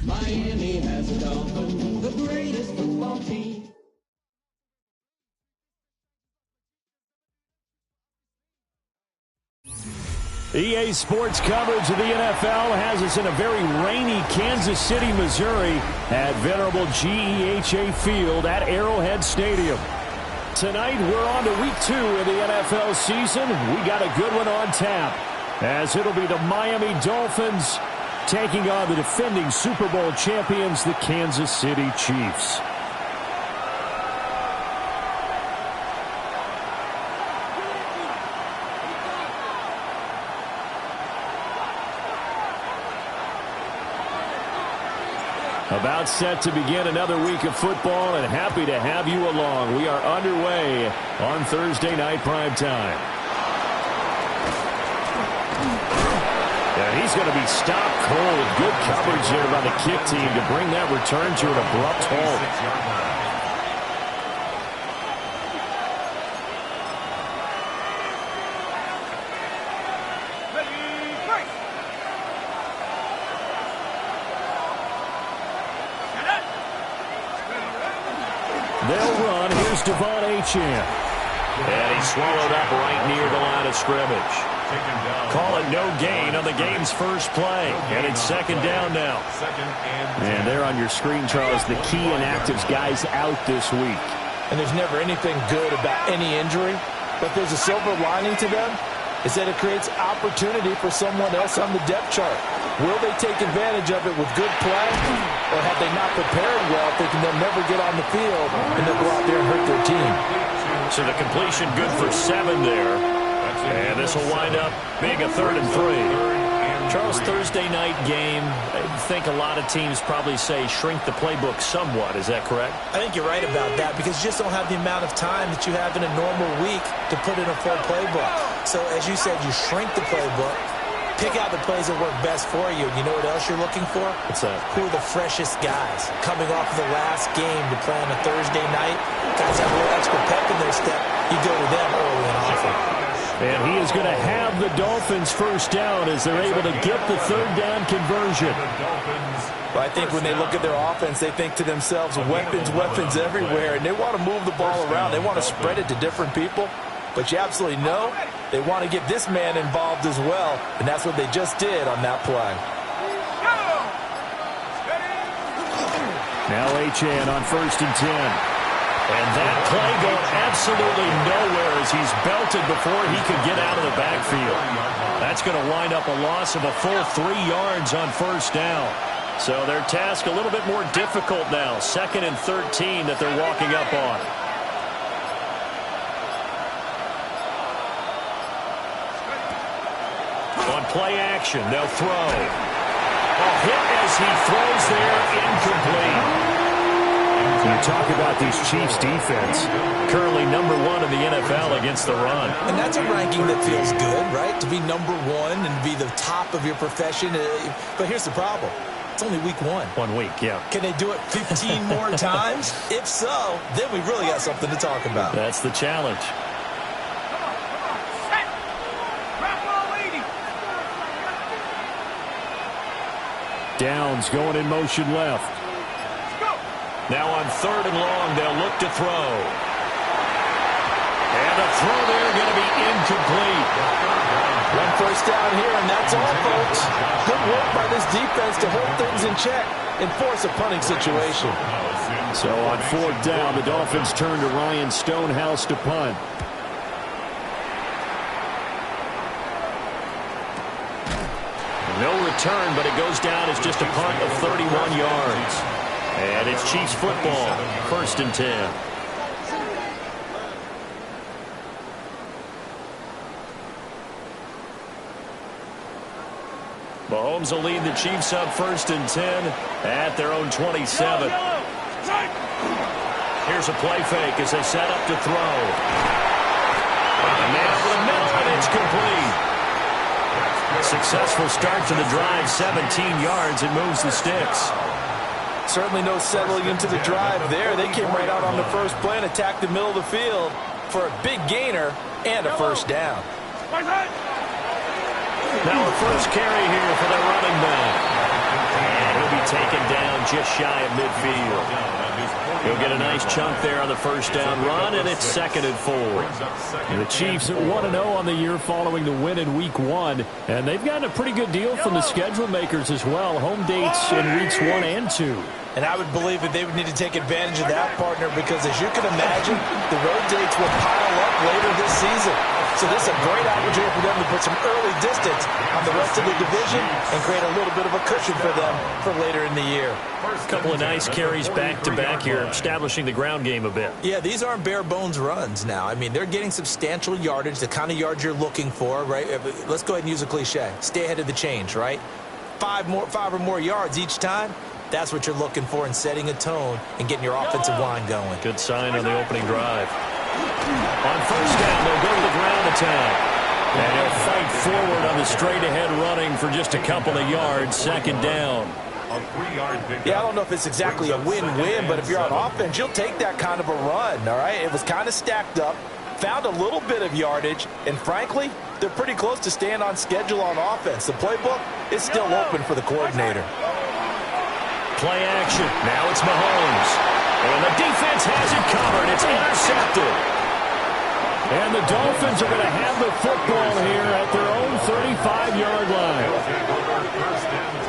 Miami has a Dolphin, the greatest football team. EA Sports coverage of the NFL has us in a very rainy Kansas City, Missouri at venerable GEHA Field at Arrowhead Stadium. Tonight, we're on to week 2 of the NFL season. We got a good one on tap, as it'll be the Miami Dolphins taking on the defending Super Bowl champions, the Kansas City Chiefs. About set to begin another week of football, and happy to have you along. We are underway on Thursday night primetime. And he's going to be stopped cold. Good coverage there by the kick team to bring that return to an abrupt halt. They'll run. Here's Devon Achane. And he's swallowed up right near the line of scrimmage. Call it no gain on the game's first play. And it's second down now. And there on your screen, Charles, the key inactives guys out this week. And there's never anything good about any injury, but there's a silver lining to them. Is that it creates opportunity for someone else on the depth chart. Will they take advantage of it with good play, or have they not prepared well, thinking they'll never get on the field, and they'll go out there and hurt their team? So the completion good for 7 there. And this will wind up being a 3rd and 3. Charles, Thursday night game, I think a lot of teams probably say shrink the playbook somewhat. Is that correct? I think you're right about that, because you just don't have the amount of time that you have in a normal week to put in a full playbook. So as you said, you shrink the playbook, pick out the plays that work best for you. You know what else you're looking for? What's that? Who are the freshest guys coming off of the last game to play on a Thursday night? Guys have a little extra pep in their step. You go to them early and often. And he is going to have the Dolphins first down as they're able to get the 3rd down conversion. Well, I think when they look at their offense, they think to themselves, weapons, weapons everywhere, and they want to move the ball around. They want to spread it to different people. But you absolutely know they want to get this man involved as well, and that's what they just did on that play. Now Achane on 1st and 10. And that play going absolutely nowhere as he's belted before he could get out of the backfield. That's going to wind up a loss of a full 3 yards on 1st down. So their task a little bit more difficult now. 2nd and 13 that they're walking up on. On play action, they'll throw. A hit as he throws there, incomplete. You talk about these Chiefs defense, currently #1 in the NFL against the run. And that's a ranking that feels good, right? To be #1 and be the top of your profession. But here's the problem. It's only week 1. 1 week, yeah. Can they do it 15 more times? If so, then we really got something to talk about. That's the challenge. Downs going in motion left. Now on 3rd and long, they'll look to throw. And the throw there going to be incomplete. 1 first down here, and that's all, folks. Good work by this defense to hold things in check and force a punting situation. So on 4th down, the Dolphins turn to Ryan Stonehouse to punt. No return, but it goes down as just a punt of 31 yards. And it's Chiefs football, 1st and 10. Mahomes will lead the Chiefs up 1st and 10 at their own 27. Here's a play fake as they set up to throw. Man over the middle, and it's complete. Successful start to the drive, 17 yards, and moves the sticks. Certainly no settling into the drive there. They came right out on the first play and attacked the middle of the field for a big gainer and a 1st down. Now a first carry here for the running back. And he'll be taken down just shy of midfield. He'll get a nice chunk there on the first down run, and it's 2nd and 4. And the Chiefs at 1-0 on the year following the win in Week 1. And they've gotten a pretty good deal from the schedule makers as well. Home dates in Weeks 1 and 2. And I would believe that they would need to take advantage of that, partner, because as you can imagine, the road dates will pile up later this season. So this is a great opportunity for them to put some early distance on the rest of the division and create a little bit of a cushion for them for later in the year. A couple of nice carries back-to-back here, establishing the ground game a bit. Yeah, these aren't bare-bones runs now. I mean, they're getting substantial yardage, the kind of yards you're looking for, right? Let's go ahead and use a cliche. Stay ahead of the change, right? 5 or more yards each time. That's what you're looking for in setting a tone and getting your offensive line going. Good sign on the opening drive. On first down, they'll go to the ground attack. And he'll fight forward on the straight-ahead running for just a couple of yards. 2nd down. Yeah, I don't know if it's exactly a win-win, but if you're on offense, you'll take that kind of a run, all right? It was kind of stacked up, found a little bit of yardage, and frankly, they're pretty close to staying on schedule on offense. The playbook is still open for the coordinator. Play action. Now it's Mahomes. And the defense has it covered. It's intercepted. And the Dolphins are going to have the football here at their own 35-yard line.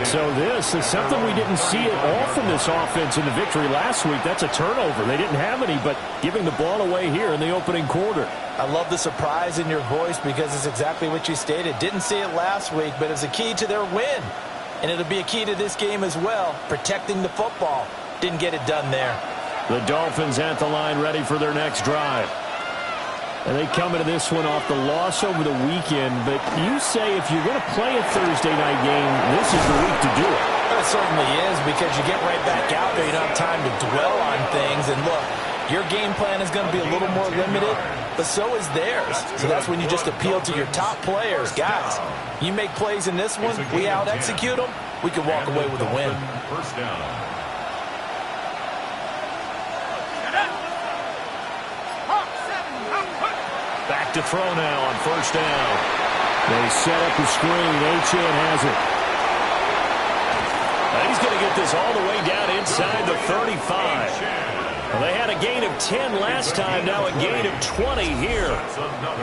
So this is something we didn't see at all from this offense in the victory last week. That's a turnover. They didn't have any, but giving the ball away here in the opening quarter. I love the surprise in your voice because it's exactly what you stated. Didn't see it last week, but it's a key to their win. And it'll be a key to this game as well, protecting the football. Didn't get it done there. The Dolphins at the line ready for their next drive. And they come into this one off the loss over the weekend, but you say if you're going to play a Thursday night game, this is the week to do it. Well, it certainly is, because you get right back out there. You don't have time to dwell on things. And look, your game plan is going to be a little more limited, but so is theirs. So that's when you just appeal to your top players. Guys, you make plays in this one, we out-execute them, we can walk away with a win. First down. Back to throw now on first down. They set up the screen. Achane has it. He's going to get this all the way down inside the 35. Well, they had a gain of 10 last time, now a gain of 20 here.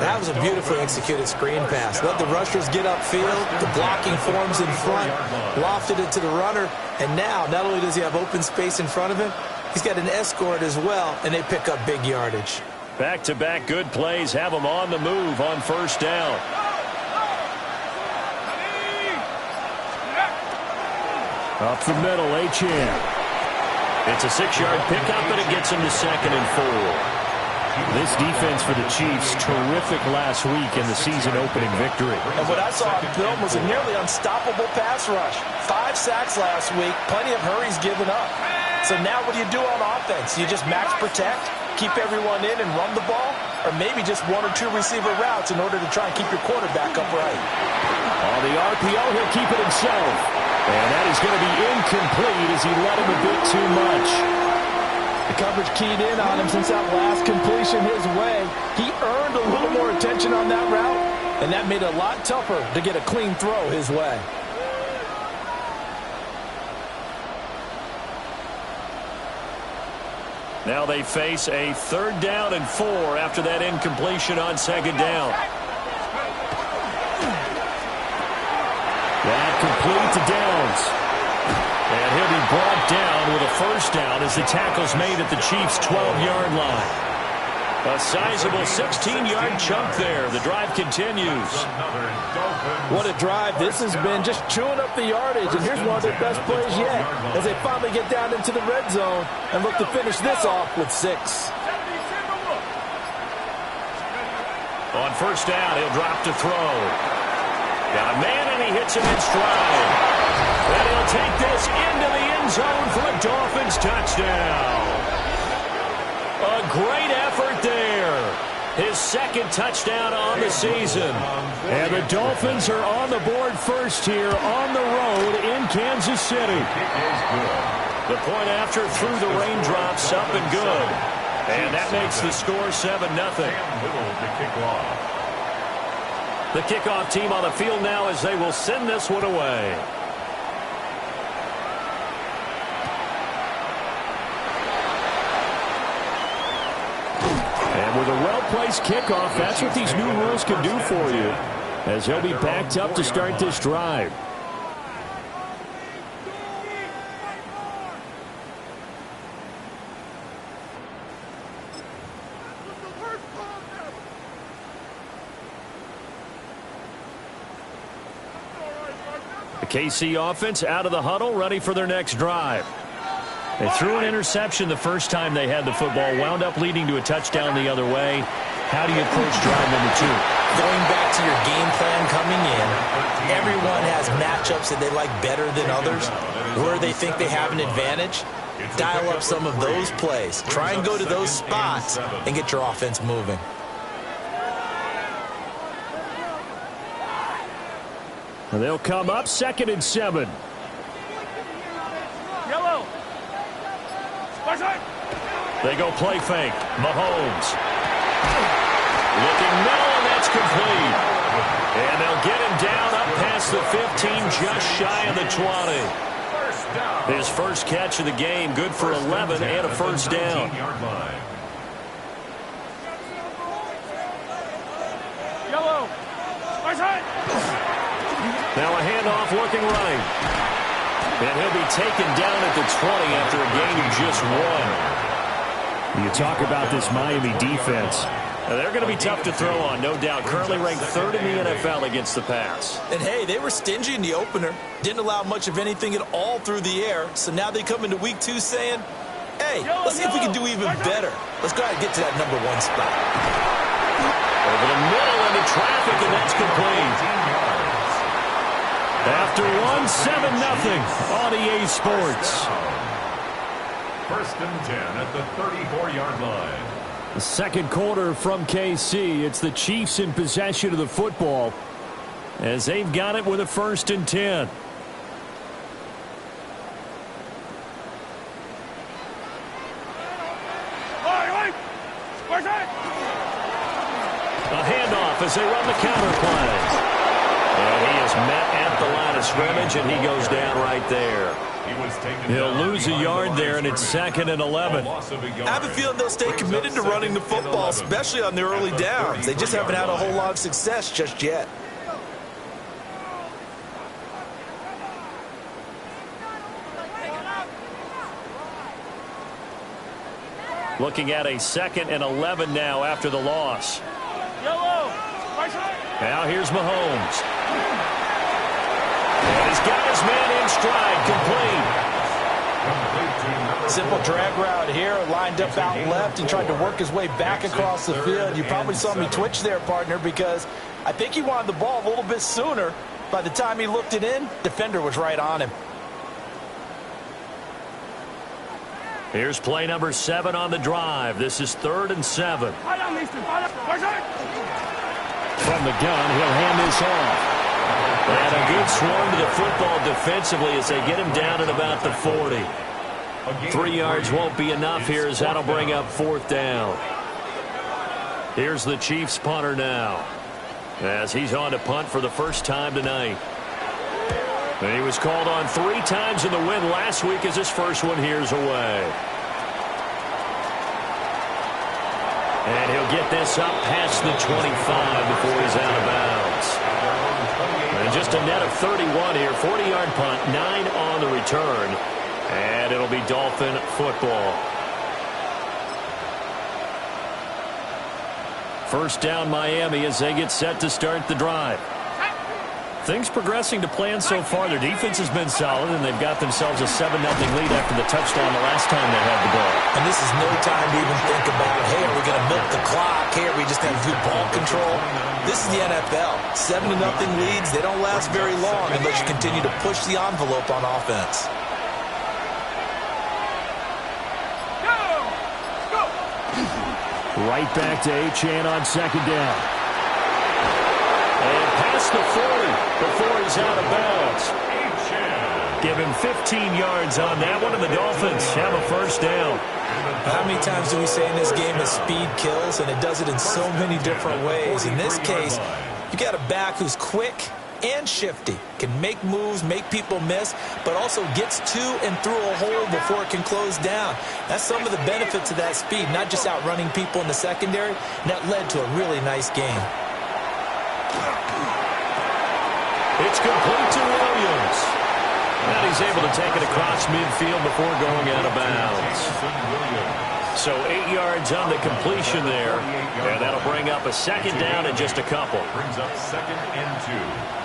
That was a beautifully executed screen pass. Let the rushers get upfield. The blocking forms in front. Lofted it to the runner. And now, not only does he have open space in front of him, he's got an escort as well, and they pick up big yardage. Back-to-back good plays have them on the move on first down. Up the middle, Achane. It's a 6-yard pickup, and it gets him to 2nd and 4. This defense for the Chiefs, terrific last week in the season-opening victory. And what I saw on film was a nearly unstoppable pass rush. 5 sacks last week, plenty of hurries given up. So now what do you do on offense? You just max protect, keep everyone in and run the ball, or maybe just 1 or 2 receiver routes in order to try and keep your quarterback upright. On the RPO, he'll keep it himself. And that is going to be incomplete as he let him a bit too much. The coverage keyed in on him since that last completion his way. He earned a little more attention on that route, and that made it a lot tougher to get a clean throw his way. Now they face a 3rd down and 4 after that incompletion on 2nd down. That complete to Downs. And he'll be brought down with a first down as the tackle's made at the Chiefs' 12-yard line. A sizable 16-yard chunk there. The drive continues. What a drive this has been, just chewing up the yardage. And here's one of their best plays yet as they finally get down into the red zone and look to finish this off with 6. On first down, he'll drop to throw. Got a man, and he hits him in stride. And he'll take this into the end zone for a Dolphins touchdown. A great effort there. His 2nd touchdown on the season. And the Dolphins are on the board first here on the road in Kansas City. The point after through the raindrops, up and good. And that makes the score 7-0. The kickoff team on the field now as they will send this one away. And with a well-placed kickoff, that's what these new rules can do for you, as he'll be backed up to start this drive. The KC offense out of the huddle, ready for their next drive. They threw an interception the first time they had the football, wound up leading to a touchdown the other way. How do you approach drive number 2? Going back to your game plan coming in, everyone has matchups that they like better than others. Where they think they have an advantage, dial up some of those plays. Try and go to those spots and get your offense moving. They'll come up 2nd and 7. Yellow. They go play fake. Mahomes. Looking middle, and that's complete. And they'll get him down up past the 15, just shy of the 20. His first catch of the game, good for 11 and a first down. Yellow. Now a handoff looking right. And he'll be taken down at the 20 after a gain of just 1. You talk about this Miami defense. Now they're going to be tough to throw on, no doubt. Currently ranked 3rd in the NFL against the pass. And, hey, they were stingy in the opener. Didn't allow much of anything at all through the air. So now they come into week 2 saying, hey, let's see if we can do even better. Let's go ahead and get to that number 1 spot. Over the middle into traffic, and that's complete. After 1, 7-0 on EA Sports. 1st and 10 at the 34-yard line. The second quarter from KC. It's the Chiefs in possession of the football as they've got it with a 1st and 10. A handoff as they run the counter play. And he is met at the line of scrimmage, and he goes down right there. He'll lose a yard there, and it's 2nd and 11. I have a feeling they'll stay committed to running the football, especially on their early downs. They just haven't had a whole lot of success just yet. Looking at a 2nd and 11 now after the loss. Now here's Mahomes. And he's got his man in stride, complete. Simple drag route here, lined up out left and tried to work his way back across the field. You probably saw me twitch there, partner, because I think he wanted the ball a little bit sooner. By the time he looked it in, defender was right on him. Here's play number 7 on the drive. This is 3rd and 7. From the gun, he'll hand this off. And a good swarm to the football defensively as they get him down at about the 40. 3 yards won't be enough here as that'll bring up 4th down. Here's the Chiefs punter now as he's on to punt for the first time tonight. And he was called on 3 times in the win last week as his first one here's away. And he'll get this up past the 25 before he's out of bounds. And just a net of 31 here, 40-yard punt, 9 on the return. And it'll be Dolphin football. First down Miami as they get set to start the drive. Things progressing to plan so far. Their defense has been solid, and they've got themselves a 7-0 lead after the touchdown the last time they had the ball. And this is no time to even think about, hey, are we going to milk the clock? Hey, are we just going to do ball control? This is the NFL. 7-0 leads, they don't last very long unless you continue to push the envelope on offense. Right back to Achane on 2nd down. And past the 40 before he's out of bounds. Give him 15 yards on that one, and the Dolphins have a first down. How many times do we say in this game that speed kills, and it does it in so many different ways? In this case, you got a back who's quick and shifty. Can make moves, make people miss, but also gets to and through a hole before it can close down. That's some of the benefits of that speed, not just outrunning people in the secondary. And that led to a really nice game. It's complete to Williams. And he's able to take it across midfield before going out of bounds. So 8 yards on the completion there. And that'll bring up a second down in just a couple. Brings up 2nd and 2.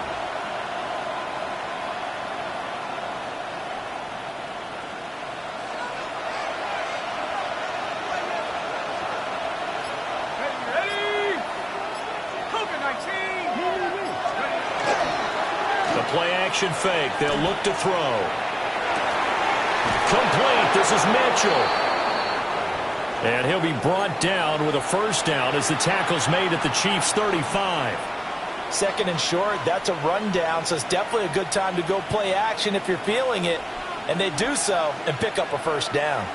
Play-action fake. They'll look to throw. Complete. This is Mitchell. And he'll be brought down with a first down as the tackle's made at the Chiefs' 35. 2nd and short. That's a rundown, so it's definitely a good time to go play action if you're feeling it. And they do so and pick up a first down.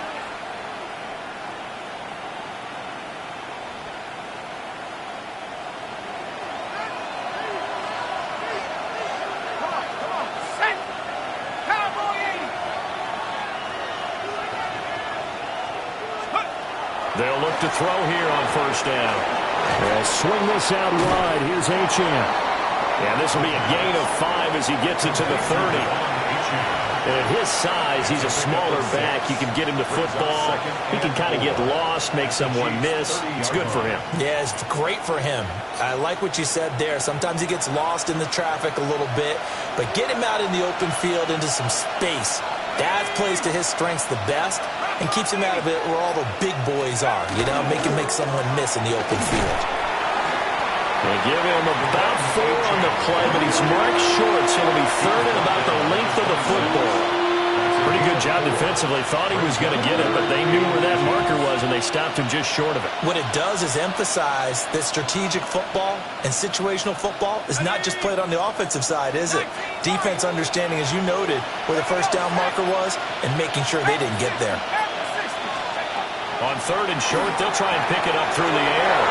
They'll look to throw here on first down. They'll swing this out wide. Here's Achane. And this will be a gain of 5 as he gets it to the 30. And at his size, he's a smaller back. You can get him to football. He can kind of get lost, make someone miss. It's good for him. Yeah, it's great for him. I like what you said there. Sometimes he gets lost in the traffic a little bit. But get him out in the open field into some space. That plays to his strengths the best and keeps him out of it where all the big boys are. You know, make him make someone miss in the open field. They give him about 4 on the play, but he's marked short, so it'll be 3rd and about the length of the football. Pretty good job defensively. Thought he was going to get it, but they knew where that marker was, and they stopped him just short of it. What it does is emphasize that strategic football and situational football is not just played on the offensive side, is it? Defense understanding, as you noted, where the first down marker was and making sure they didn't get there. On 3rd and short, they'll try and pick it up through the air.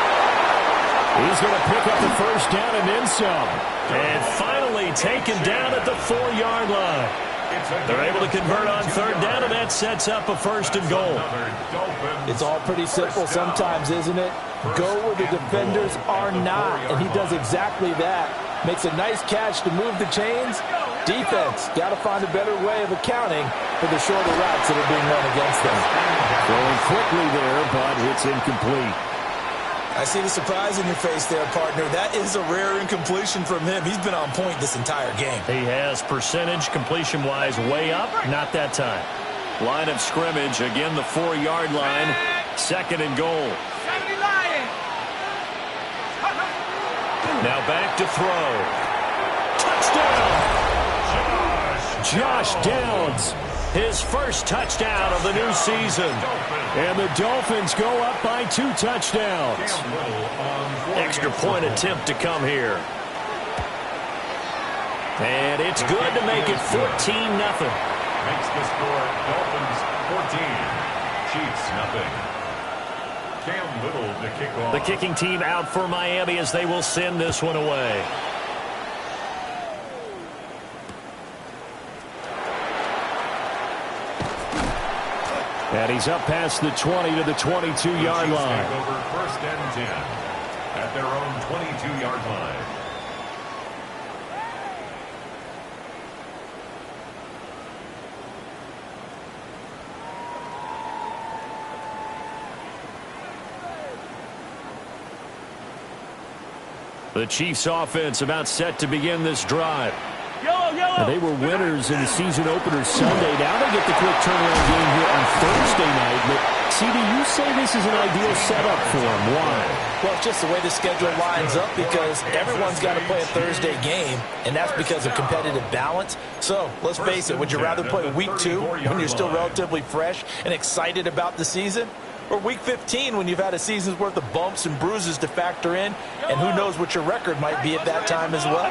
He's going to pick up the first down and then some. And finally taken down at the 4-yard line. They're able to convert on 3rd down, and that sets up a 1st and goal. It's all pretty simple sometimes, isn't it? Go where the defenders are not, and he does exactly that. Makes a nice catch to move the chains. Defense, got to find a better way of accounting for the shorter routes that are being run against them. Going quickly there, but it's incomplete. I see the surprise in your face there, partner. That is a rare incompletion from him. He's been on point this entire game. He has percentage completion-wise way up. Not that time. Line of scrimmage, again the 4-yard line. 2nd and goal. Now back to throw. Touchdown! Josh Downs. His first touchdown of the new season. And the Dolphins go up by 2 touchdowns. Extra point attempt to come here. And it's good to make it 14-0. Makes the score Dolphins 14, Chiefs nothing. Cam Little to kick off. The kicking team out for Miami as they will send this one away. And he's up past the 20 to the 22-yard line. Over 1st and 10 at their own 22-yard line. The Chiefs offense about set to begin this drive. And they were winners in the season opener Sunday. Now they get the quick turnaround game here on Thursday night. But, CD, you say this is an ideal setup for them. Why? Well, it's just the way the schedule lines up because everyone's got to play a Thursday game, and that's because of competitive balance. So, let's face it, would you rather play week 2 when you're still relatively fresh and excited about the season? Or week 15 when you've had a season's worth of bumps and bruises to factor in, and who knows what your record might be at that time as well.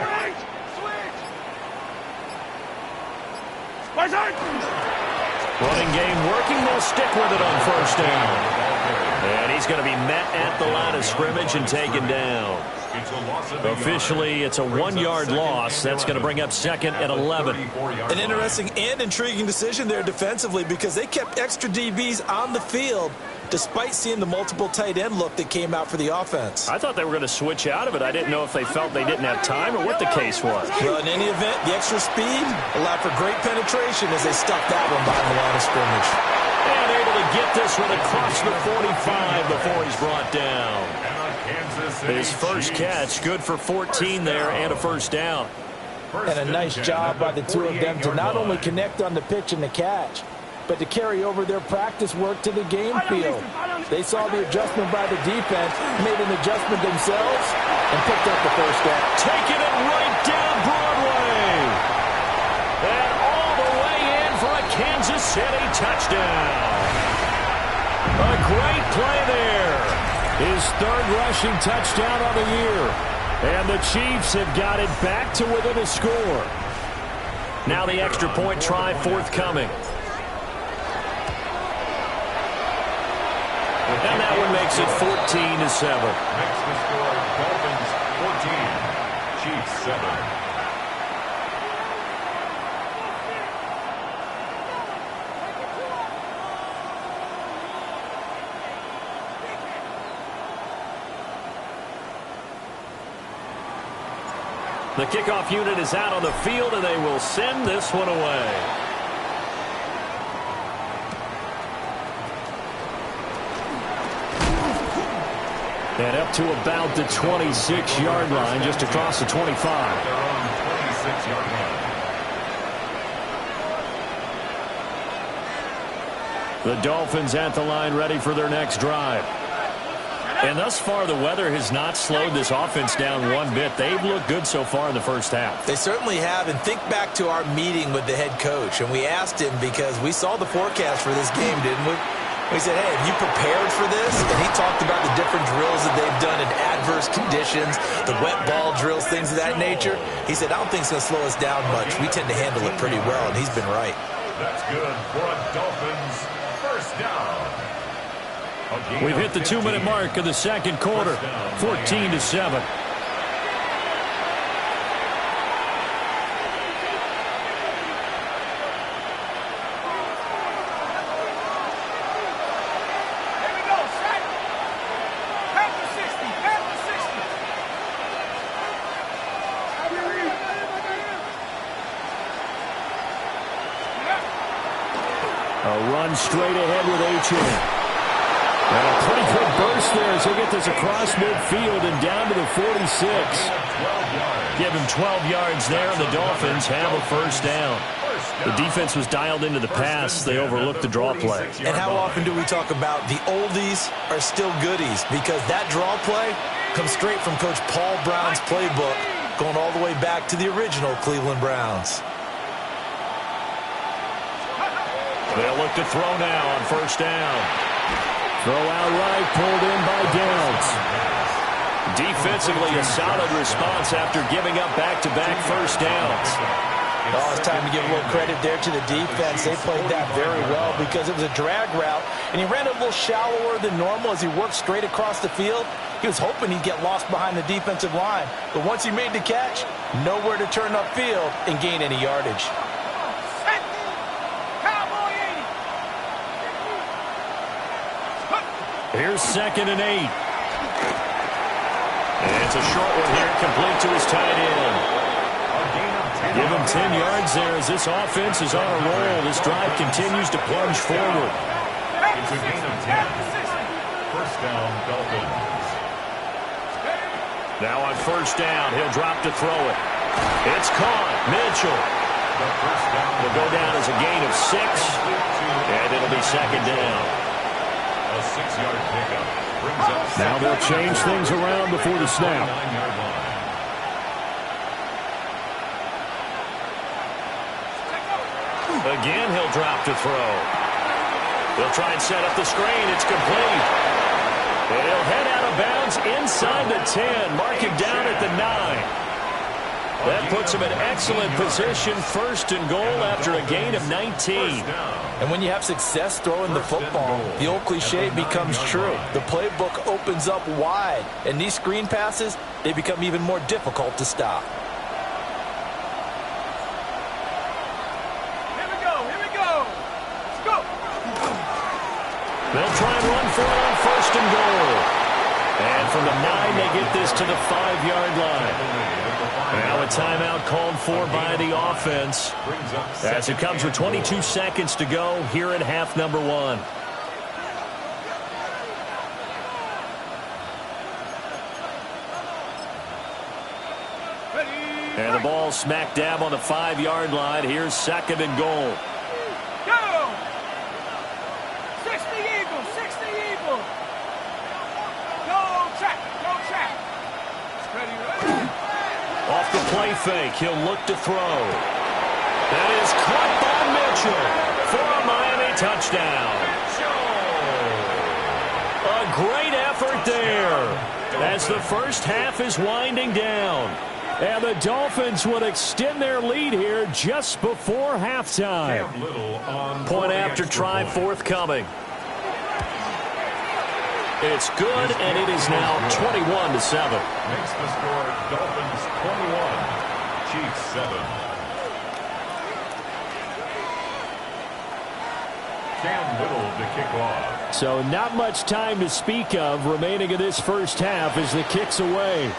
Running game working. They'll stick with it on 1st down. And he's going to be met at the line of scrimmage and taken down. Officially, it's a 1-yard loss. That's going to bring up 2nd and 11. An interesting and intriguing decision there defensively because they kept extra DBs on the field despite seeing the multiple tight end look that came out for the offense. I thought they were going to switch out of it. I didn't know if they felt they didn't have time or what the case was. Well, in any event, the extra speed allowed for great penetration as they stuck that one behind the line of scrimmage. And able to get this one across the 45 before he's brought down. His first catch, good for 14 there and a first down. And a nice job by the two of them to not only connect on the pitch and the catch, but to carry over their practice work to the game field. They saw the adjustment by the defense, made an adjustment themselves, and picked up the first down. Taking it right down Broadway. And all the way in for a Kansas City touchdown. A great play there. His 3rd rushing touchdown on the year. And the Chiefs have got it back to within a score. Now the extra point try forthcoming. And that one makes it 14-7. Makes the score Dolphins 14, Chiefs 7. The kickoff unit is out on the field, and they will send this one away. And up to about the 26-yard line, just across the 25. Their own 26-yard line. The Dolphins at the line ready for their next drive. And thus far, the weather has not slowed this offense down one bit. They've looked good so far in the first half. They certainly have, and think back to our meeting with the head coach, and we asked him because we saw the forecast for this game, didn't we? We said, hey, have you prepared for this? And he talked about the different drills that they've done in adverse conditions, the wet ball drills, things of that nature. He said, I don't think it's going to slow us down much. We tend to handle it pretty well, and he's been right. That's good for a Dolphins first down. We've hit the 2-minute mark of the second quarter, 14-7. A run straight ahead with H.A. And a pretty good burst there as they get this across midfield and down to the 46. Give him 12 yards there, and the Dolphins have a first down. The defense was dialed into the pass. They overlooked the draw play. And how often do we talk about the oldies are still goodies? Because that draw play comes straight from Coach Paul Brown's playbook, going all the way back to the original Cleveland Browns. They'll look to throw now on first down. Throw out right, pulled in by Downs. Defensively, a solid response after giving up back-to-back first downs. Oh, it's time to give a little credit there to the defense. They played that very well because it was a drag route, and he ran a little shallower than normal as he worked straight across the field. He was hoping he'd get lost behind the defensive line, but once he made the catch, nowhere to turn upfield and gain any yardage. Here's 2nd and 8. And it's a short one here, complete to his tight end. Give him 10 yards there as this offense is on a roll. This drive continues to plunge forward. It's a gain of 10. First down, Dolphins. Now on first down, he'll drop to throw it. It's caught. Mitchell. The first down will go down as a gain of 6. And it'll be 2nd down. A 6-yard pickup brings up. Now they'll change things around before the snap. 9-yard line. Again, he'll drop to throw. They'll try and set up the screen. It's complete. And he'll head out of bounds inside the 10. Mark him down at the 9. That puts him in excellent position, 1st and goal after a gain of 19. And when you have success throwing the football, the old cliche becomes true. The playbook opens up wide, and these screen passes, they become even more difficult to stop. Here we go. Let's go. They'll try and run for it on 1st and goal. And from the 9, they get this to the 5-yard line. Now a timeout called for by the offense as it comes with 22 seconds to go here in half number 1. And the ball smack dab on the 5-yard line. Here's 2nd and goal. Go! 60 Eagles, 60 Eagles. Go track. Ready. Off the play fake, he'll look to throw. That is caught by Mitchell for a Miami touchdown. A great effort there as the first half is winding down. And the Dolphins would extend their lead here just before halftime. Point after try forthcoming. It's good, and it is now 21-7. Makes the score Dolphins 21, Chiefs 7. Cam Little to kick off. So not much time to speak of remaining in this first half as the kick's away.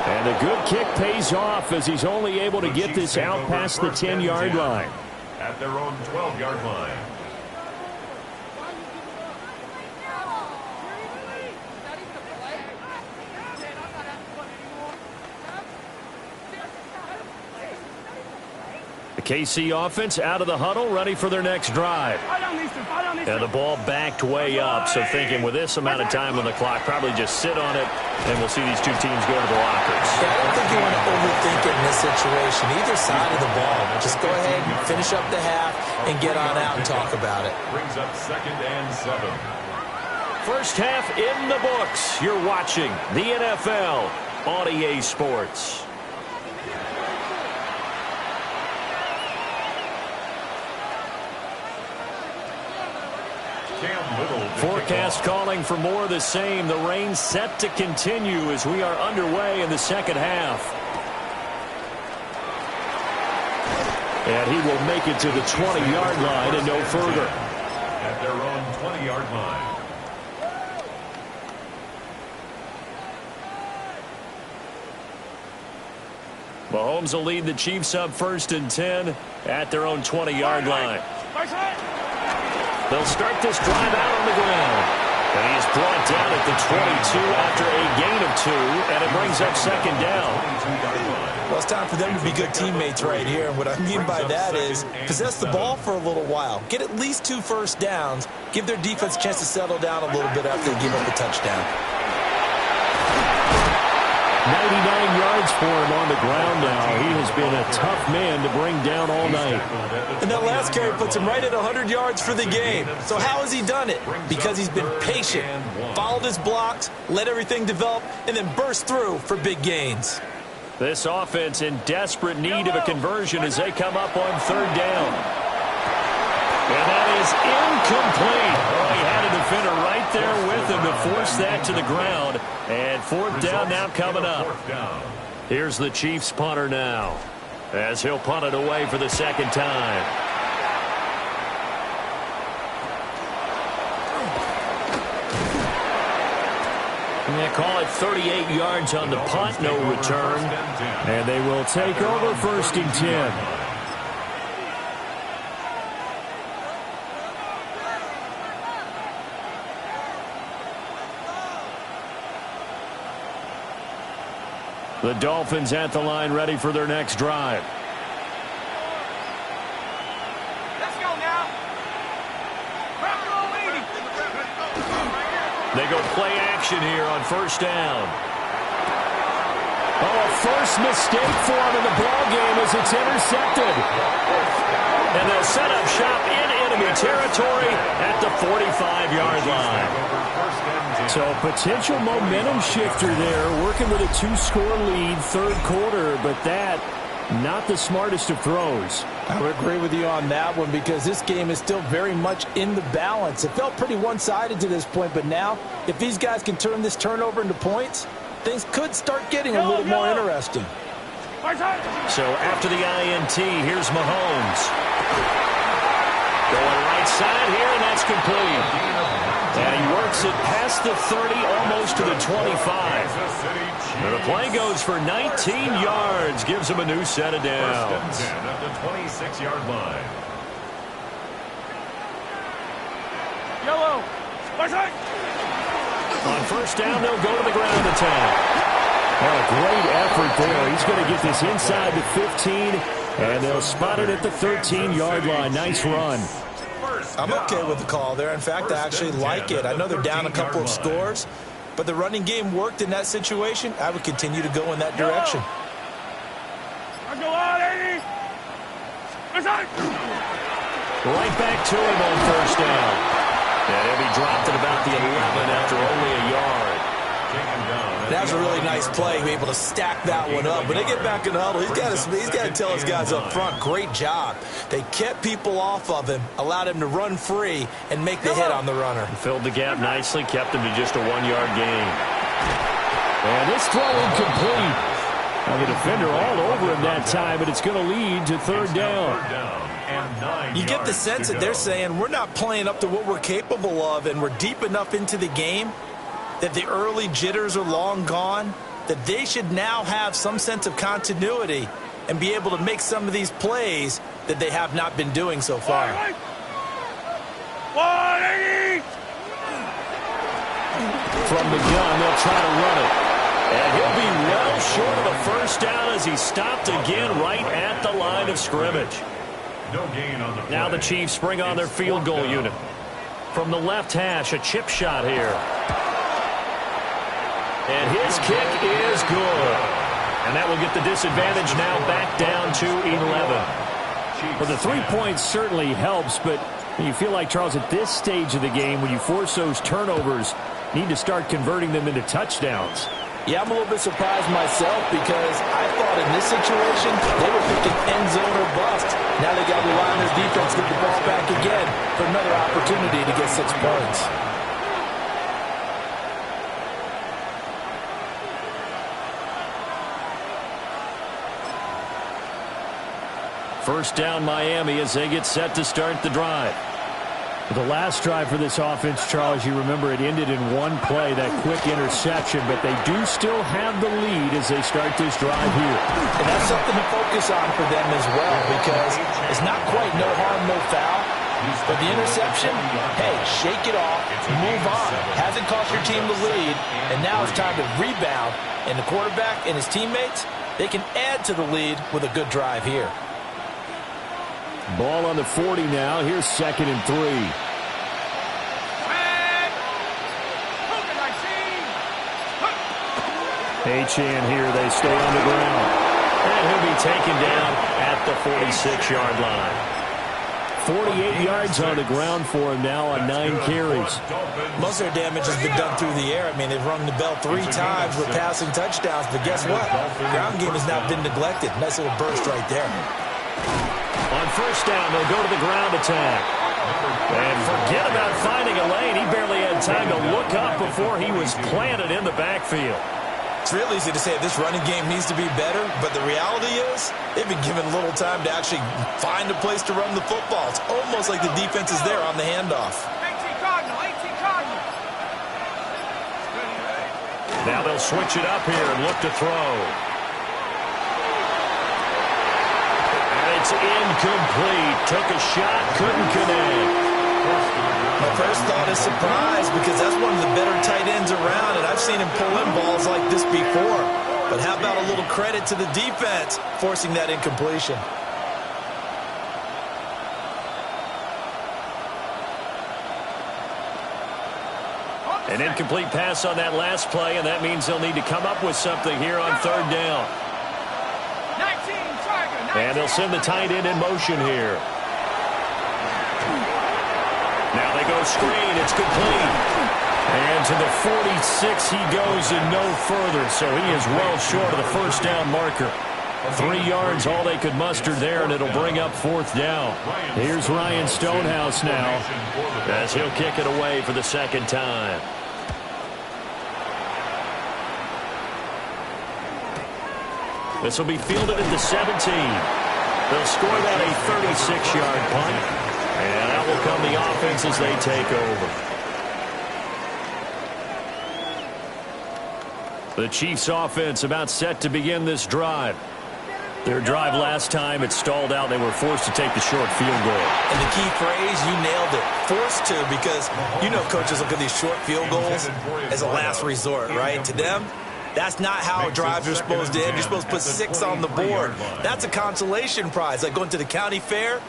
And a good kick pays off as he's only able to get this out past the 10-yard line. At their own 12-yard line. The KC offense out of the huddle, ready for their next drive. And the ball backed way up, so thinking with this amount of time on the clock, probably just sit on it, and we'll see these two teams go to the lockers. Yeah, I don't think you want to overthink it in this situation. Either side of the ball. Just go ahead and finish up the half and get on out and talk about it. Brings up 2nd and 7. First half in the books. You're watching the NFL on EA Sports. Forecast calling for more of the same. The rain set to continue as we are underway in the second half. And he will make it to the 20-yard line and no further. At their own 20-yard line. Mahomes will lead the Chiefs up 1st and 10 at their own 20-yard line. They'll start this drive out on the ground. And he is brought down at the 22 after a gain of 2, and it brings up 2nd down. Well, it's time for them to be good teammates right here. And what I mean by that is possess the ball for a little while. Get at least 2 first downs. Give their defense a chance to settle down a little bit after they give up the touchdown. 99 yards for him on the ground now. He has been a tough man to bring down all night. And that last carry puts him right at 100 yards for the game. So how has he done it? Because he's been patient, followed his blocks, let everything develop, and then burst through for big gains. This offense in desperate need of a conversion as they come up on 3rd down. And that is incomplete. Oh, he had a defender right there with him to force that to the ground. And 4th down now coming up. Here's the Chiefs punter now as he'll punt it away for the 2nd time. And they call it 38 yards on the punt, no return. And they will take over 1st and 10. The Dolphins at the line, ready for their next drive. Let's go now. They go play action here on 1st down. Oh, a first mistake for him in the ball game as it's intercepted. And they'll set up shop in enemy territory at the 45-yard line. So potential momentum shifter there, working with a 2-score lead, third quarter, but that not the smartest of throws. I would agree with you on that one because this game is still very much in the balance. It felt pretty one-sided to this point, but now if these guys can turn this turnover into points, things could start getting a little more interesting. So after the INT, here's Mahomes. Going right side here, and that's complete. And he works it past the 30, almost to the 25. And the play goes for 19 yards, gives him a new set of downs. First and 10 at the 26-yard line. Yellow. On first down, they'll go to the ground attack. Well, a great effort there. He's going to get this inside the 15, and they'll spot it at the 13-yard line. Nice run. I'm okay with the call there. In fact, I actually like it. I know they're down a couple of scores, but the running game worked in that situation. I would continue to go in that direction. Right back to him on first down. And he'll be dropped at about the 11 after only a yard. That was a really nice play, be able to stack that one up. When they get back in the huddle, he's got to tell his guys up front, great job. They kept people off of him, allowed him to run free, and make the hit on the runner. Filled the gap nicely, kept him to just a 1-yard gain. And this throw incomplete. Now the defender all over him that time, but it's going to lead to third down. You get the sense that they're saying we're not playing up to what we're capable of, and we're deep enough into the game that the early jitters are long gone, that they should now have some sense of continuity and be able to make some of these plays that they have not been doing so far. From the gun, they'll try to run it. And he'll be well short of a first down as he's stopped again right at the line of scrimmage. No gain on the play. Now the Chiefs bring on their field goal unit. From the left hash, a chip shot here. And his kick is good. And that will get the disadvantage now back down to 11. Well, the 3 points certainly helps, but you feel like, Charles, at this stage of the game, when you force those turnovers, need to start converting them into touchdowns. Yeah, I'm a little bit surprised myself because I thought in this situation they were picking end zone or bust. Now they got to rely on their defense to get the ball back again for another opportunity to get 6 points. First down Miami as they get set to start the drive. The last drive for this offense, Charles, you remember it ended in one play, that quick interception, but they do still have the lead as they start this drive here. And that's something to focus on for them as well because it's not quite no harm, no foul. But the interception, hey, shake it off, move on. Hasn't cost your team the lead, and now it's time to rebound. And the quarterback and his teammates, they can add to the lead with a good drive here. Ball on the 40 now. Here's 2nd and 3. Achane here. They stay on the ground. And he'll be taken down at the 46-yard line. 48 yards on the ground for him now on 9 carries. Most of their damage has been done through the air. I mean, they've rung the bell 3 times with passing touchdowns, but guess what? Ground game has not been neglected. Nice little burst right there. On first down, they'll go to the ground attack. And forget about finding a lane. He barely had time to look up before he was planted in the backfield. It's real easy to say this running game needs to be better, but the reality is they've been given little time to actually find a place to run the football. It's almost like the defense is there on the handoff. 18 Cardinal, 18 Cardinal. Now they'll switch it up here and look to throw. It's incomplete. Took a shot, couldn't connect. My first thought is surprise because that's one of the better tight ends around, and I've seen him pull in balls like this before. But how about a little credit to the defense forcing that incompletion? An incomplete pass on that last play, and that means they'll need to come up with something here on third down. 19, Tiger, 19. And they'll send the tight end in motion here. go screen. It's complete. And to the 46 he goes and no further. So he is well short of the first down marker. 3 yards, all they could muster there, and it'll bring up fourth down. Here's Ryan Stonehouse now as he'll kick it away for the second time. This will be fielded at the 17. They'll score that a 36-yard punt, and out will come the offense as they take over. The Chiefs offense about set to begin this drive. Their drive last time, it stalled out. They were forced to take the short field goal. And the key phrase, you nailed it. Forced to, because you know coaches look at these short field goals as a last resort, right? To them, that's not how drives are supposed to end. You're supposed to put 6 on the board. That's a consolation prize. Like going to the county fair,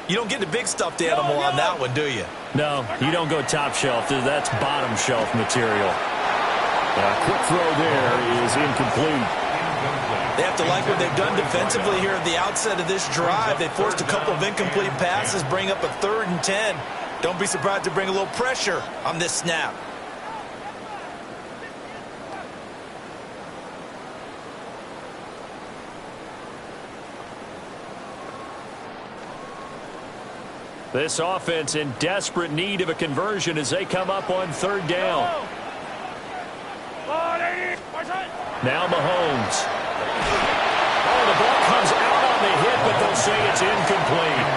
you don't get the big stuffed animal on that one, do you? No, you don't go top shelf. That's bottom shelf material. Quick throw there is incomplete. They have to like what they've done defensively here at the outset of this drive. They forced a couple of incomplete passes, bring up a 3rd and 10. Don't be surprised to bring a little pressure on this snap. This offense in desperate need of a conversion as they come up on 3rd down. Now Mahomes. Oh, the ball comes out on the hit, but they'll say it's incomplete.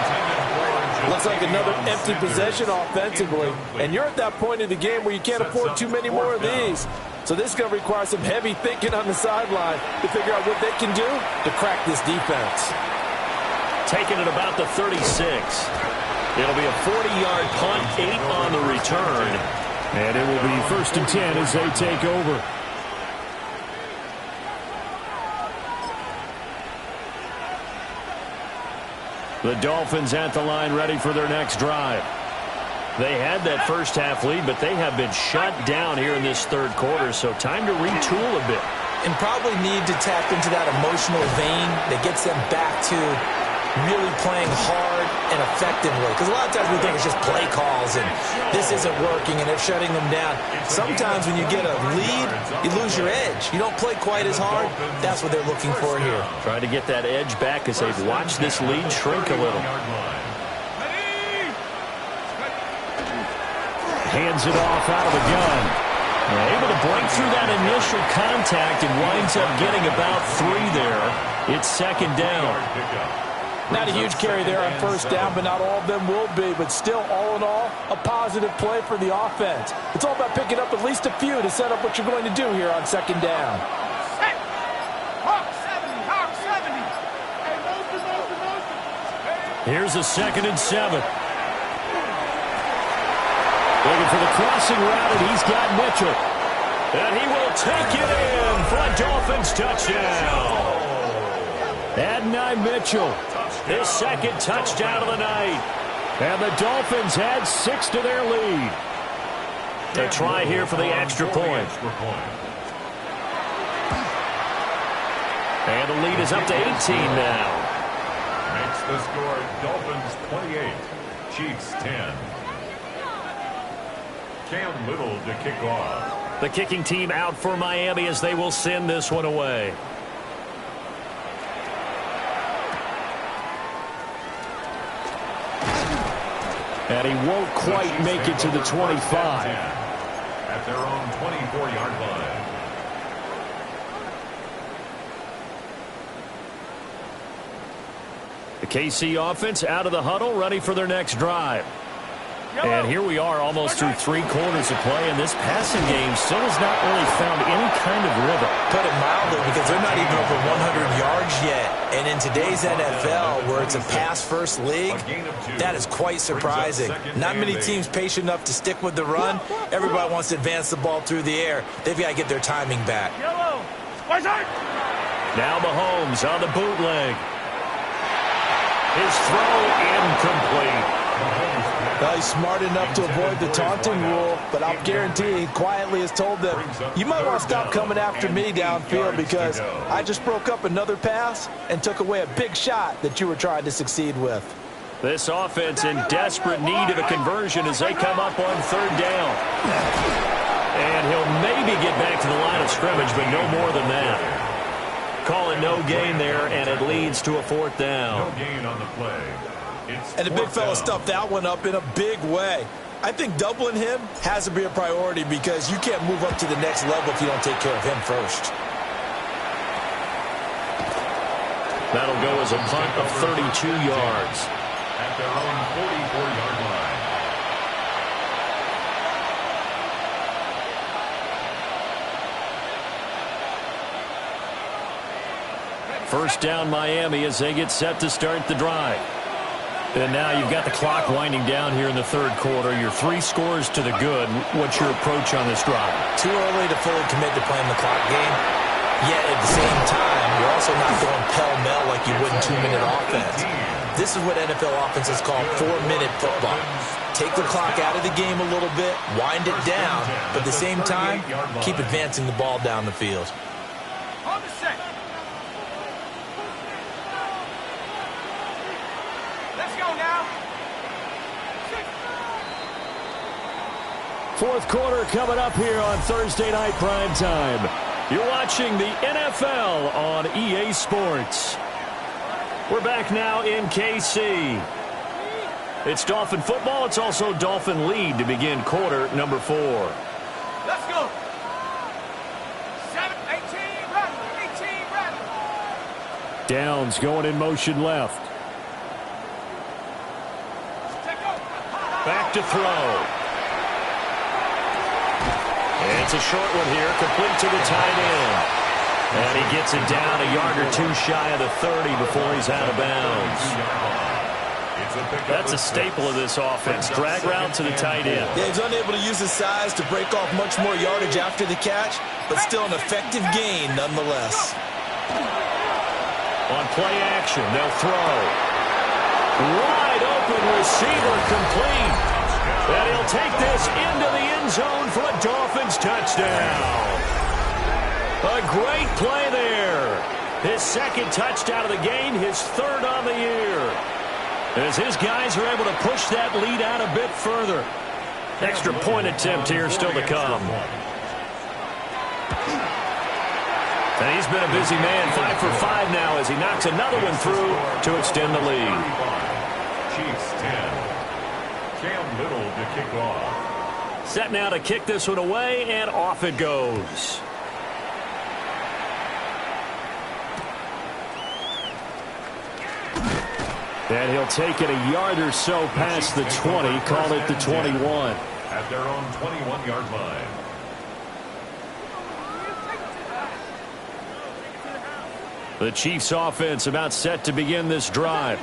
Looks like another empty possession offensively. And you're at that point in the game where you can't afford too many more of these. So this is going to require some heavy thinking on the sideline to figure out what they can do to crack this defense. Taking it about the 36. It'll be a 40-yard punt, 8 on the return. And it will be 1st and 10 as they take over. The Dolphins at the line ready for their next drive. They had that first half lead, but they have been shut down here in this 3rd quarter, so time to retool a bit. And probably need to tap into that emotional vein that gets them back to really playing hard and effectively. Because a lot of times we think it's just play calls and this isn't working and they're shutting them down. Sometimes when you get a lead, you lose your edge. You don't play quite as hard. That's what they're looking for here. Trying to get that edge back as they've watched this lead shrink a little. Hands it off out of the gun. Able to break through that initial contact and winds up getting about 3 there. It's 2nd down. Not a huge carry there on 1st down, but not all of them will be. But still, all in all, a positive play for the offense. It's all about picking up at least a few to set up what you're going to do here on 2nd down. Here's a 2nd and 7. Looking for the crossing route, and he's got Mitchell. And he will take it in for a Dolphins touchdown. Adonai Mitchell, his 2nd touchdown of the night. And the Dolphins add 6 to their lead. A try here for the extra point. And the lead is up to 18 now. Makes the score Dolphins 28, Chiefs 10. Cam Little to kick off. The kicking team out for Miami as they will send this one away. And he won't quite make it to the 25. At their own 24-yard line. The KC offense out of the huddle, ready for their next drive. And here we are almost through 3 quarters of play, and this passing game still has not really found any kind of rhythm. Put it mildly, because they're not even over 100 yards yet. And in today's NFL, where it's a pass-first league, that is quite surprising. Not many teams patient enough to stick with the run. Everybody wants to advance the ball through the air. They've got to get their timing back. Now Mahomes on the bootleg. His throw incomplete. Well, he's smart enough to avoid the taunting rule, but I'll guarantee he quietly has told them, you might want to stop coming after me downfield because I just broke up another pass and took away a big shot that you were trying to succeed with. This offense in desperate need of a conversion as they come up on third down. And he'll maybe get back to the line of scrimmage, but no more than that. Call it no gain there, and it leads to a fourth down. No gain on the play. And the big fella stuffed that one up in a big way. I think doubling him has to be a priority because you can't move up to the next level if you don't take care of him first. That'll go as a punt of 32 yards. At their own 44-yard line. First down Miami as they get set to start the drive. And now you've got the clock winding down here in the third quarter. Your 3 scores to the good. What's your approach on this drive? Too early to fully commit to playing the clock game. Yet at the same time, you're also not going pell-mell like you would in 2-minute offense. This is what NFL offenses call 4-minute football. Take the clock out of the game a little bit, wind it down, but at the same time, keep advancing the ball down the field. On the set. Let's go now. Fourth quarter coming up here on Thursday Night Prime Time. You're watching the NFL on EA Sports. We're back now in KC. It's Dolphin football. It's also Dolphin lead to begin quarter number 4. Let's go. 18, ready. Downs going in motion left. Back to throw. And it's a short one here, complete to the tight end. And he gets it down a yard or 2 shy of the 30 before he's out of bounds. That's a staple of this offense. Drag route to the tight end. Yeah, he's unable to use his size to break off much more yardage after the catch, but still an effective gain nonetheless. On play action, they'll throw. Wide open receiver complete. And he'll take this into the end zone for a Dolphins touchdown. A great play there. His second touchdown of the game, his third on the year. As his guys are able to push that lead out a bit further. Extra point attempt here still to come. And he's been a busy man, 5 for 5 now as he knocks another one through to extend the lead. Chiefs 10. Cam Little to kick off. Set now to kick this one away, and off it goes. And he'll take it a yard or so past the 20, call it the 21. At their own 21-yard line. The Chiefs offense about set to begin this drive.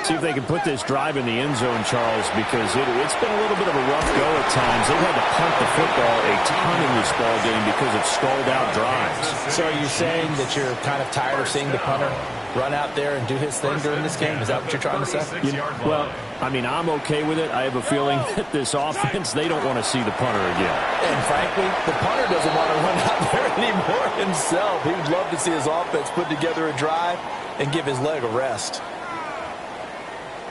See if they can put this drive in the end zone, Charles, because it's been a little bit of a rough go at times. They've had to punt the football a ton in this ball game because of stalled out drives. So are you saying that you're kind of tired of seeing the punter run out there and do his thing during this game? Is that what you're trying to say? Well, I mean, I'm okay with it. I have a feeling that this offense, they don't want to see the punter again. And frankly, the punter doesn't want to run out there anymore himself. He would love to see his offense put together a drive and give his leg a rest.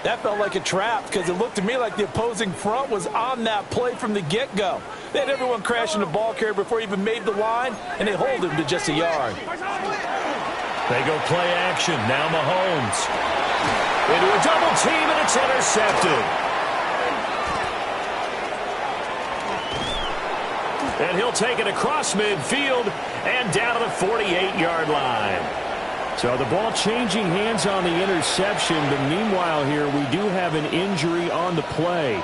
That felt like a trap because it looked to me like the opposing front was on that play from the get-go. They had everyone crashing the ball carrier before he even made the line, and they hold him to just a yard. They go play action. Now Mahomes. Into a double team, and it's intercepted. And he'll take it across midfield and down to the 48-yard line. So the ball changing hands on the interception, but meanwhile here we do have an injury on the play.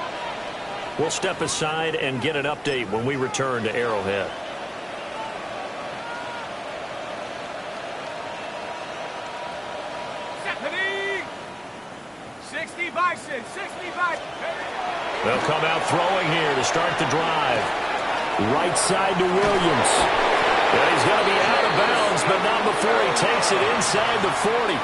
We'll step aside and get an update when we return to Arrowhead. Stephanie! 60 Bison, 60 Bison. They'll come out throwing here to start the drive. Right side to Williams. Yeah, he's going to be out of bounds, but not before he takes it inside the 40.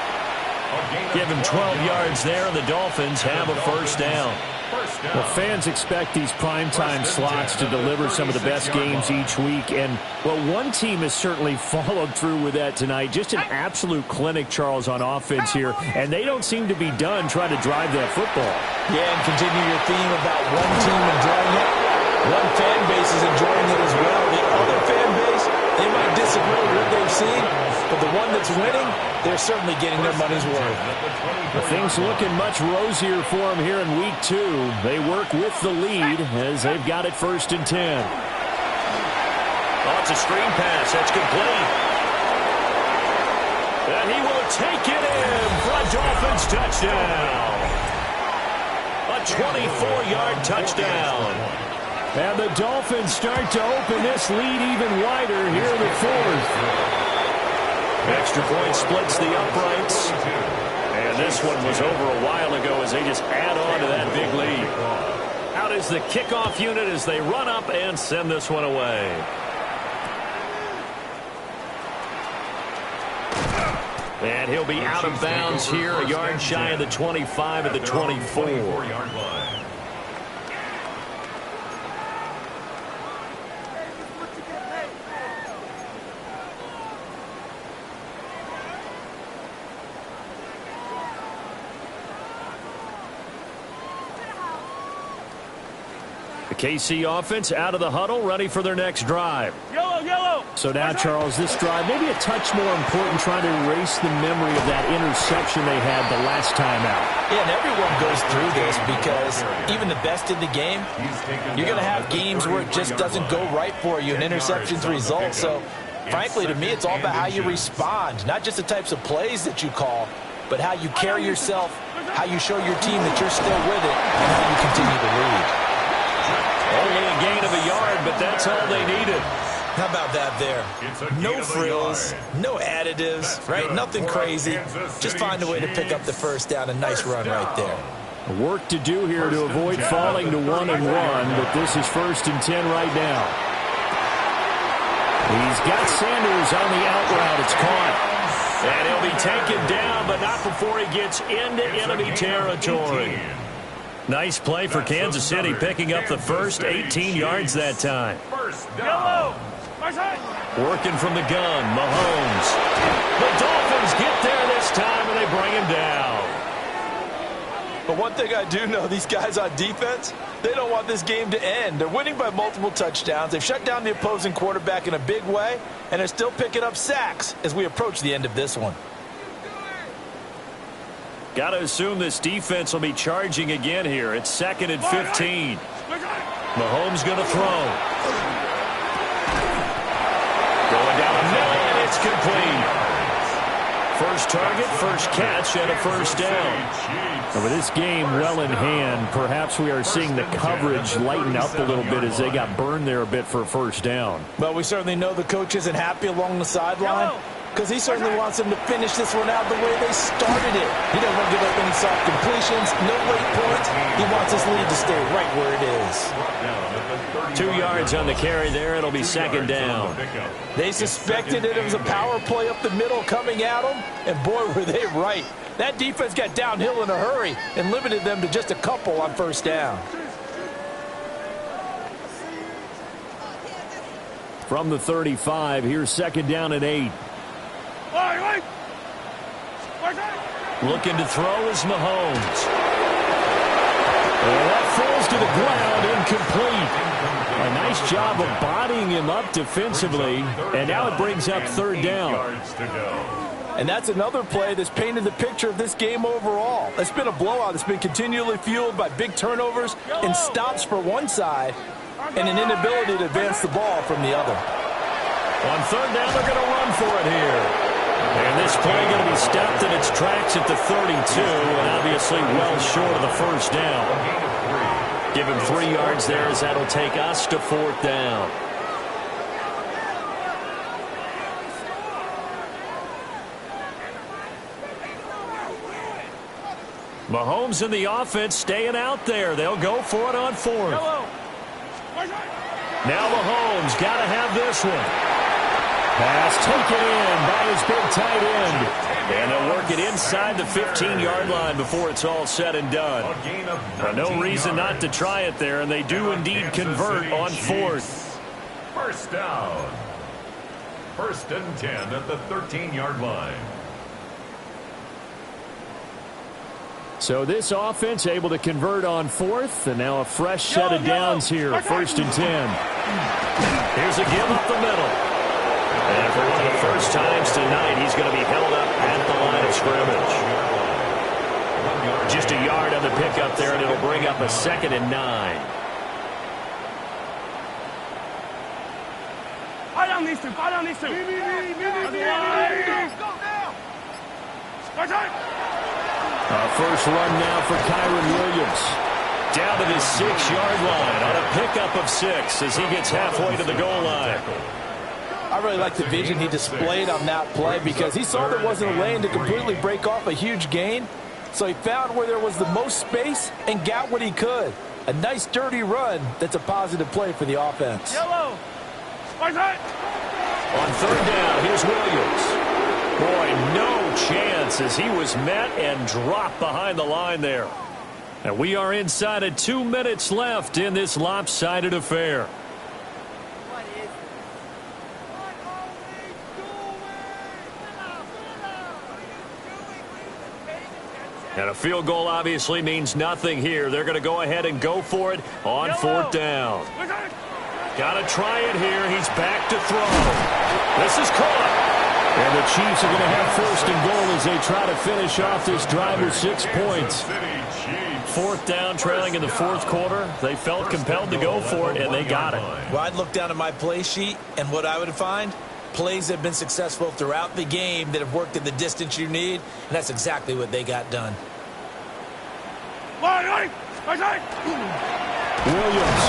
Give him 12 yards there, and the Dolphins have a first down. Well, fans expect these primetime slots to deliver some of the best games each week. And, well, one team has certainly followed through with that tonight. Just an absolute clinic, Charles, on offense here. And they don't seem to be done trying to drive that football. Yeah, and continue your theme about one team enjoying it. One fan base is enjoying it as well. The other fan base, they might disagree with what they've seen, but the one that's winning, they're certainly getting their money's worth. Well, things looking much rosier for them here in week 2. They work with the lead as they've got it 1st and 10. Oh, it's a screen pass. That's complete. And he will take it in for a Dolphins touchdown. A 24-yard touchdown. And the Dolphins start to open this lead even wider here in the 4th. Extra point splits the uprights. And this one was over a while ago as they just add on to that big lead. Out is the kickoff unit as they run up and send this one away. And he'll be out of bounds here, a yard shy of the 25 at the 24-yard line. The KC offense out of the huddle, ready for their next drive. Yellow. So now, Charles, this drive maybe a touch more important, trying to erase the memory of that interception they had the last time out. Yeah, and everyone goes through this because even the best in the game, you're going to have games where it just doesn't go right for you, and interceptions result. So, frankly, to me, it's all about how you respond, not just the types of plays that you call, but how you carry yourself, how you show your team that you're still with it, and how you continue to lead. Only a gain of a yard, but that's all they needed. How about that there? No frills, no additives, right? Nothing crazy. Just find a way to pick up the first down. A nice run right there. Work to do here to avoid falling to 1-1, but this is 1st and 10 right now. He's got Sanders on the out route. It's caught. And he'll be taken down, but not before he gets into enemy territory. Nice play for Kansas City, picking up the first 18 yards that time. Yellow. Working from the gun, Mahomes. The Dolphins get there this time, and they bring him down. But one thing I do know, these guys on defense, they don't want this game to end. They're winning by multiple touchdowns. They've shut down the opposing quarterback in a big way, and they're still picking up sacks as we approach the end of this one. Got to assume this defense will be charging again here. It's 2nd and 15. Mahomes going to throw. Going down the middle, and it's complete. First target, first catch, and a first down. With this game well in hand, perhaps we are seeing the coverage lighten up a little bit as they got burned there a bit for a first down. But we certainly know the coach isn't happy along the sideline, because he certainly wants them to finish this one out the way they started it. He doesn't want to give up any soft completions, no late points. He wants his lead to stay right where it is. 2 yards on the carry there. It'll be 2nd down. They suspected it was a power play up the middle coming at them, and boy, were they right. That defense got downhill in a hurry and limited them to just a couple on first down. From the 35, here's 2nd down and 8. Looking to throw is Mahomes. And that falls to the ground, incomplete. A nice job of bodying him up defensively, and now it brings up 3rd down. And that's another play that's painted the picture of this game overall. It's been a blowout. It's been continually fueled by big turnovers and stops for one side and an inability to advance the ball from the other. On 3rd down, they're going to run for it here. And this play going to be stopped in its tracks at the 32, and obviously well short of the first down. Give him 3 yards there as that'll take us to 4th down. Mahomes and the offense staying out there. They'll go for it on 4th. Now Mahomes got to have this one. Pass taken in by his big tight end. And they'll work it inside the 15-yard line before it's all said and done. No reason not to try it there, and they do indeed convert on fourth. First down. First and 10 at the 13-yard line. So this offense able to convert on fourth, and now a fresh set of downs here, first and 10. Here's a give up the middle. And for one of the first times tonight, he's going to be held up at the line of scrimmage. Just a yard on the pickup there, and it'll bring up a 2nd and 9. Fall down these two. Fall down these two. Go now. First run now for Kyron Williams. Down to the 6-yard line on a pickup of 6 as he gets halfway to the goal line. I really like the vision he displayed on that play because he saw there wasn't a lane to completely break off a huge gain. So he found where there was the most space and got what he could. A nice dirty run that's a positive play for the offense. Yellow. On third down, here's Williams. Boy, no chance as he was met and dropped behind the line there. And we are inside of 2 minutes left in this lopsided affair. And a field goal obviously means nothing here. They're going to go ahead and go for it on fourth down. Got to try it here. He's back to throw. This is caught. And the Chiefs are going to have first and goal as they try to finish off this drive with 6 points. Fourth down, trailing in the fourth quarter. They felt compelled to go for it, and they got it. Well, I'd look down at my play sheet, and what I would find, plays that have been successful throughout the game that have worked in the distance you need, and that's exactly what they got done. Williams.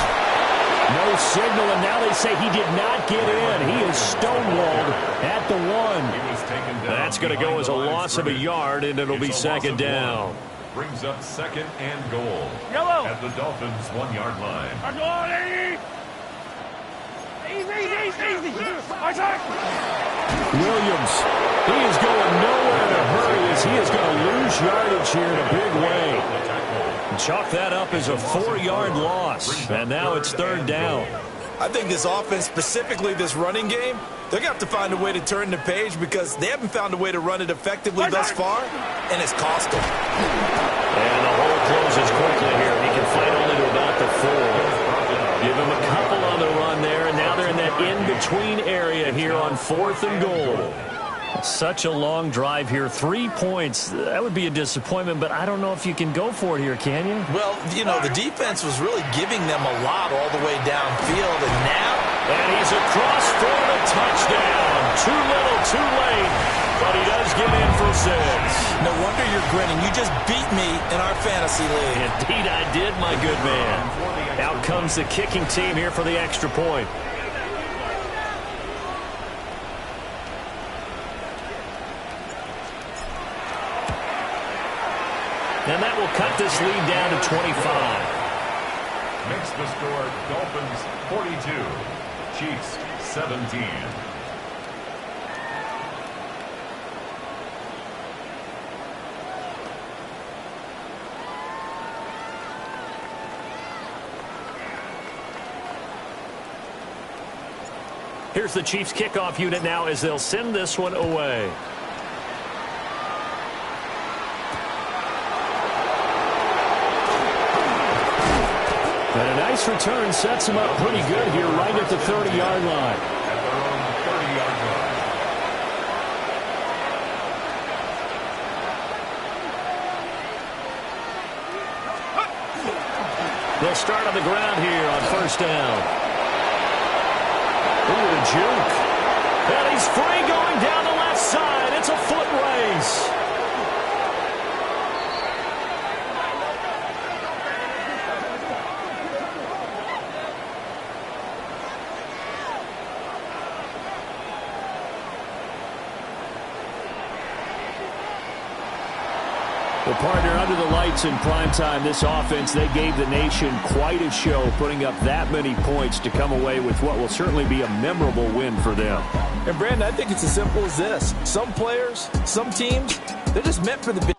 No signal, and now they say he did not get in. He is stonewalled at the 1. That's going to go as a loss of a yard, and it'll be second down. Brings up 2nd and goal. Yellow. At the Dolphins' 1-yard line. Easy. Williams, he is going nowhere in a hurry as he is going to lose yardage here in a big way. Chalk that up as a 4-yard loss, and now it's third down. I think this offense, specifically this running game, they're going to have to find a way to turn the page because they haven't found a way to run it effectively thus far, and it's cost them. And the hole closes quickly here. He can fight only to about the 4. Give him a couple on the run there, and now they're in that in-between area here on fourth and goal. Such a long drive here. 3 points. That would be a disappointment, but I don't know if you can go for it here, can you? Well, you know, the defense was really giving them a lot all the way downfield, and now... And he's across for the touchdown. Too little, too late, but he does get in for 6. No wonder you're grinning. You just beat me in our fantasy league. Indeed I did, my good man. Out comes the kicking team here for the extra point. And that will cut this lead down to 25. Makes the score Dolphins 42, Chiefs 17. Here's the Chiefs kickoff unit now as they'll send this one away. And a nice return sets him up pretty good here right at the 30-yard line. At their own 30-yard line. They'll start on the ground here on first down. Ooh, the juke. And he's free going down the left side. It's a foot race. Well, partner, under the lights in primetime, this offense, they gave the nation quite a show, putting up that many points to come away with what will certainly be a memorable win for them. And, Brandon, I think it's as simple as this. Some players, some teams, they're just meant for the big